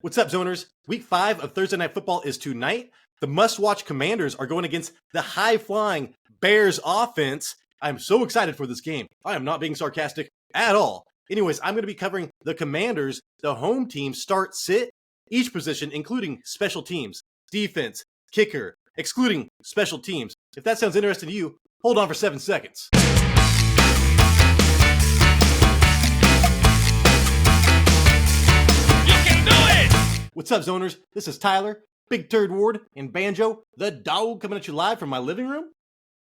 What's up, Zoners? Week 5 of Thursday Night Football is tonight. The must-watch Commanders are going against the high-flying Bears offense. I'm so excited for this game. I am not being sarcastic at all. Anyways, I'm going to be covering the Commanders, the home team, start, sit, each position, including special teams, defense, kicker, excluding special teams. If that sounds interesting to you, hold on for 7 seconds. What's up, Zoners? This is Tyler, Big Turd Ward, and Banjo, the dog, coming at you live from my living room.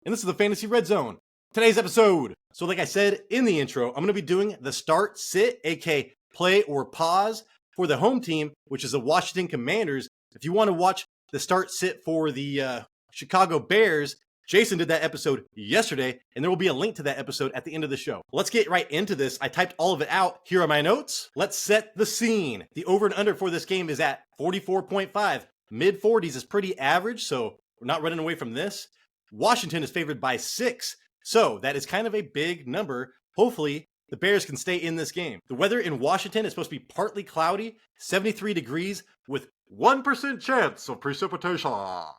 And this is the Fantasy Red Zone. Today's episode. So like I said in the intro, I'm going to be doing the start, sit, aka play or pause for the home team, which is the Washington Commanders. If you want to watch the start, sit for the Chicago Bears, Jason did that episode yesterday, and there will be a link to that episode at the end of the show. Let's get right into this. I typed all of it out. Here are my notes. Let's set the scene. The over and under for this game is at 44.5. Mid-40s is pretty average, so we're not running away from this. Washington is favored by 6, so that is kind of a big number. Hopefully, the Bears can stay in this game. The weather in Washington is supposed to be partly cloudy, 73 degrees, with 1% chance of precipitation.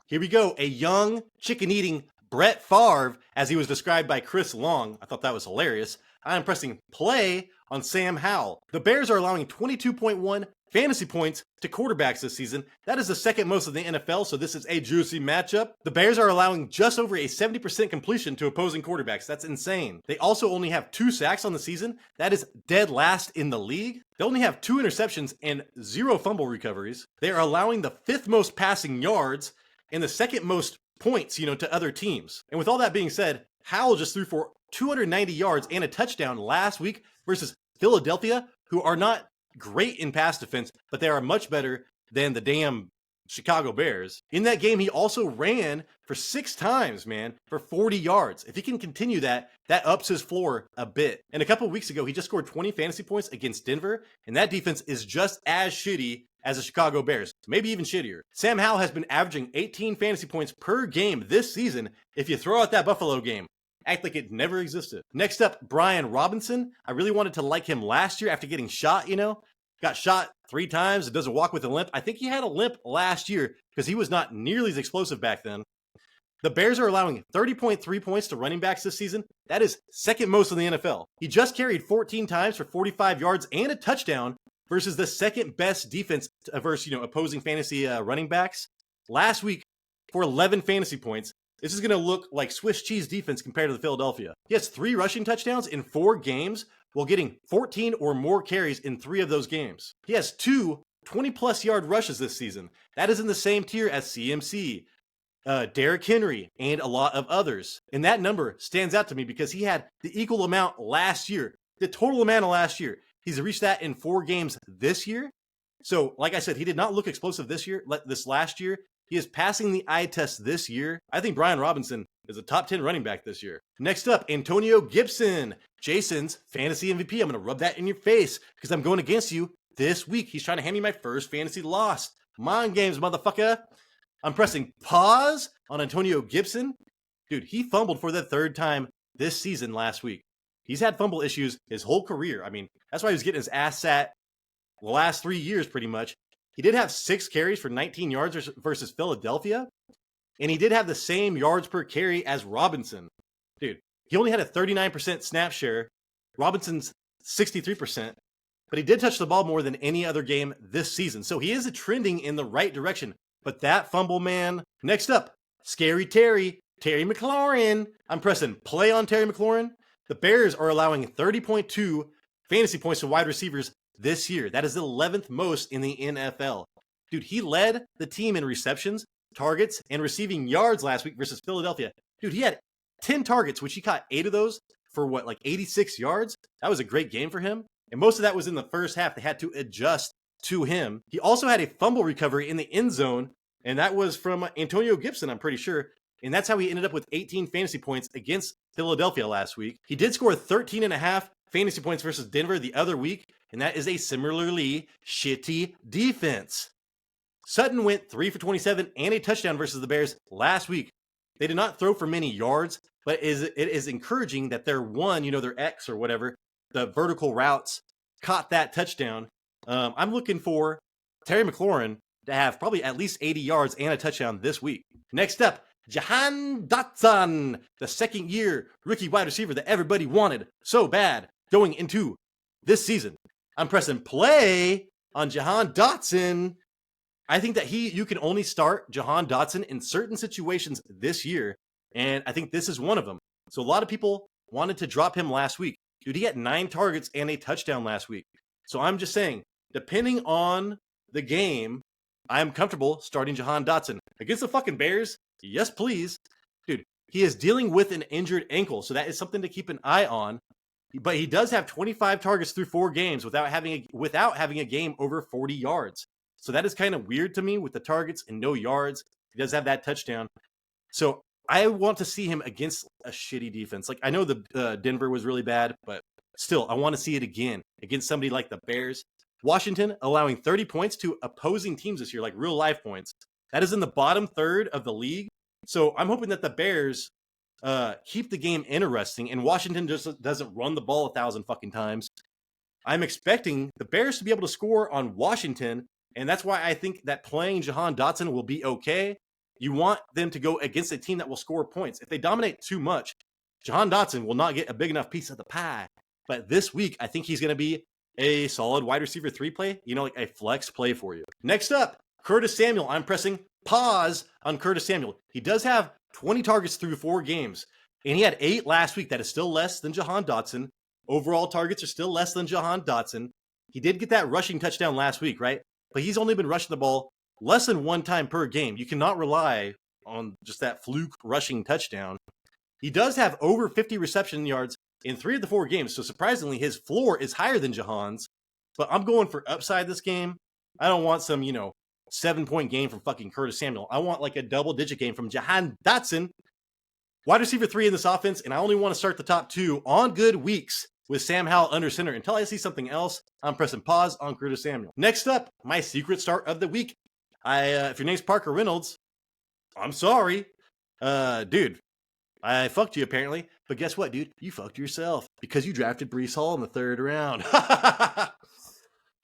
Here we go. A young, chicken-eating Brett Favre, as he was described by Chris Long. I thought that was hilarious. I am pressing play on Sam Howell. The Bears are allowing 22.1 fantasy points to quarterbacks this season. That is the second most in the NFL, so this is a juicy matchup. The Bears are allowing just over a 70% completion to opposing quarterbacks. That's insane. They also only have 2 sacks on the season. That is dead last in the league. They only have 2 interceptions and 0 fumble recoveries. They are allowing the 5th most passing yards and the 2nd most points, to other teams. And with all that being said, Howell just threw for 290 yards and a touchdown last week versus Philadelphia, who are not great in pass defense, but they are much better than the damn Chicago Bears. In that game, he also ran for 6 times, for 40 yards. If he can continue that, that ups his floor a bit. And a couple of weeks ago, he just scored 20 fantasy points against Denver, and that defense is just as shitty as the Chicago Bears, maybe even shittier. Sam Howell has been averaging 18 fantasy points per game this season if you throw out that Buffalo game. Act like it never existed. Next up, Brian Robinson. I really wanted to like him last year after getting shot, Got shot 3 times. It doesn't walk with a limp. I think he had a limp last year because he was not nearly as explosive back then. The Bears are allowing 30.3 points to running backs this season. That is 2nd most in the NFL. He just carried 14 times for 45 yards and a touchdown versus the 2nd best defense versus, opposing fantasy running backs. Last week, for 11 fantasy points, this is going to look like Swiss cheese defense compared to the Philadelphia. He has 3 rushing touchdowns in 4 games while getting 14 or more carries in 3 of those games. He has 2 20-plus yard rushes this season. That is in the same tier as CMC, Derrick Henry, and a lot of others. And that number stands out to me because he had the equal amount last year, the total amount of last year. He's reached that in 4 games this year. So, like I said, he did not look explosive this last year. He is passing the eye test this year. I think Brian Robinson is a top 10 running back this year. Next up, Antonio Gibson, Jason's fantasy MVP. I'm going to rub that in your face because I'm going against you this week. He's trying to hand me my first fantasy loss. Mind games, motherfucker. I'm pressing pause on Antonio Gibson. Dude, he fumbled for the 3rd time this season last week. He's had fumble issues his whole career. That's why he was getting his ass sat the last 3 years pretty much. He did have 6 carries for 19 yards versus Philadelphia, and he did have the same yards per carry as Robinson. Dude, he only had a 39% snap share. Robinson's 63%, but he did touch the ball more than any other game this season. So he is trending in the right direction, but that fumble, man. Next up, Scary Terry McLaurin. I'm pressing play on Terry McLaurin. The Bears are allowing 30.2 fantasy points to wide receivers this year. That is the 11th most in the NFL. Dude, he led the team in receptions, targets, and receiving yards last week versus Philadelphia. Dude, he had 10 targets, which he caught 8 of those for 86 yards. That was a great game for him. And most of that was in the first half. They had to adjust to him. He also had a fumble recovery in the end zone, and that was from Antonio Gibson, I'm pretty sure. And that's how he ended up with 18 fantasy points against Philadelphia last week. He did score 13.5 fantasy points versus Denver the other week, and that is a similarly shitty defense. Sutton went 3 for 27 and a touchdown versus the Bears last week. They did not throw for many yards, but it is encouraging that their their X or whatever, the vertical routes, caught that touchdown. I'm looking for Terry McLaurin to have probably at least 80 yards and a touchdown this week. Next up, Jahan, the second-year rookie wide receiver that everybody wanted so bad going into this season. I'm pressing play on Jahan. I think that you can only start Jahan in certain situations this year, and I think this is one of them. So a lot of people wanted to drop him last week. Dude, he had 9 targets and a touchdown last week. So I'm just saying, depending on the game, I'm comfortable starting Jahan against the fucking Bears. Yes, please. Dude, he is dealing with an injured ankle, so that is something to keep an eye on. But he does have 25 targets through 4 games without having a game over 40 yards. So that is kind of weird to me with the targets and no yards. He does have that touchdown. So I want to see him against a shitty defense. Like, I know the Denver was really bad, but still, I want to see it again against somebody like the Bears. Washington allowing 30 points to opposing teams this year, like real life points. That is in the bottom third of the league. So I'm hoping that the Bears keep the game interesting and Washington just doesn't run the ball 1,000 fucking times. I'm expecting the Bears to be able to score on Washington, and that's why I think that playing Jahan will be okay. You want them to go against a team that will score points. If they dominate too much, Jahan will not get a big enough piece of the pie. But this week, I think he's going to be a solid wide receiver 3 play, like a flex play for you. Next up, Curtis Samuel. I'm pressing pause on Curtis Samuel. He does have 20 targets through 4 games, and he had 8 last week. That is still less than Jahan Dotson. Overall targets are still less than Jahan Dotson. He did get that rushing touchdown last week, right? But he's only been rushing the ball less than 1 time per game. You cannot rely on just that fluke rushing touchdown. He does have over 50 reception yards in 3 of the 4 games, so surprisingly, his floor is higher than Jahan's. But I'm going for upside this game. I don't want some, 7-point game from fucking Curtis Samuel. I want like a double-digit game from Jahan Dotson. Wide receiver 3 in this offense, and I only want to start the top 2 on good weeks with Sam Howell under center. Until I see something else, I'm pressing pause on Curtis Samuel. Next up, my secret start of the week. If your name's Parker Reynolds, I'm sorry. Dude, I fucked you apparently. But guess what, dude? You fucked yourself because you drafted Breece Hall in the 3rd round.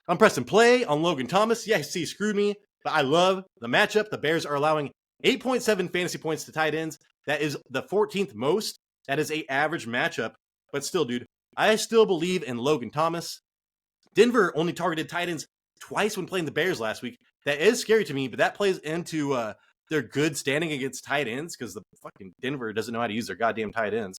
I'm pressing play on Logan Thomas. Yes, he screwed me, but I love the matchup. The Bears are allowing 8.7 fantasy points to tight ends. That is the 14th most. That is an average matchup. But still, dude, I still believe in Logan Thomas. Denver only targeted tight ends twice when playing the Bears last week. That is scary to me, but that plays into their good standing against tight ends because the fucking Denver doesn't know how to use their goddamn tight ends.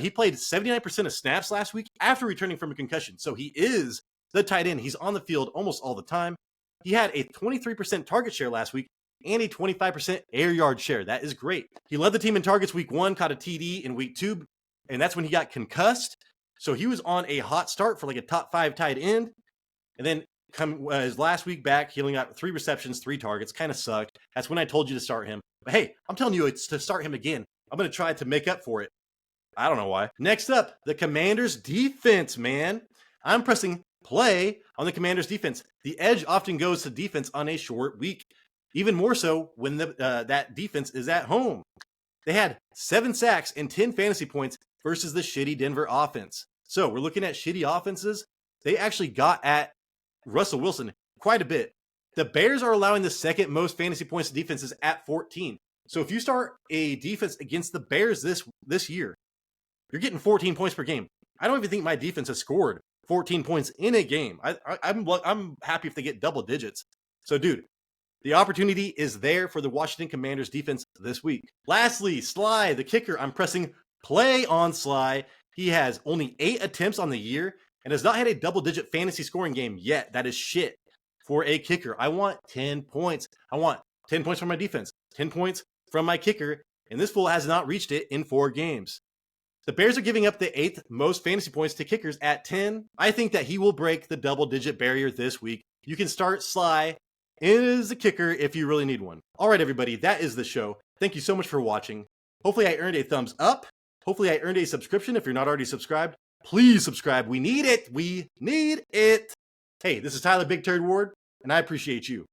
He played 79% of snaps last week after returning from a concussion. So he is the tight end. He's on the field almost all the time. He had a 23% target share last week and a 25% air yard share. That is great. He led the team in targets week 1, caught a TD in week 2, and that's when he got concussed. So he was on a hot start for like a top 5 tight end. And then his last week back, he only got 3 receptions, 3 targets. Kind of sucked. That's when I told you to start him. But hey, I'm telling you it's to start him again. I'm going to try to make up for it. I don't know why. Next up, the Commanders defense, man. I'm pressing play on the Commanders defense. The edge often goes to defense on a short week. Even more so when that defense is at home. They had 7 sacks and 10 fantasy points versus the shitty Denver offense. So we're looking at shitty offenses. They actually got at Russell Wilson quite a bit. The Bears are allowing the 2nd most fantasy points to defenses at 14. So if you start a defense against the Bears this year, you're getting 14 points per game. I don't even think my defense has scored 14 points in a game. I'm happy if they get double digits. So dude, the opportunity is there for the Washington Commanders defense this week. Lastly, Slye, the kicker. I'm pressing play on Slye. He has only 8 attempts on the year and has not had a double-digit fantasy scoring game yet. That is shit for a kicker. I want 10 points. I want 10 points from my defense, 10 points from my kicker, and this fool has not reached it in 4 games. The Bears are giving up the 8th most fantasy points to kickers at 10. I think that he will break the double-digit barrier this week. You can start Slye as a kicker if you really need one. All right, everybody, that is the show. Thank you so much for watching. Hopefully I earned a thumbs up. Hopefully I earned a subscription. If you're not already subscribed, please subscribe. We need it. We need it. Hey, this is Tyler Big Turd Ward, and I appreciate you.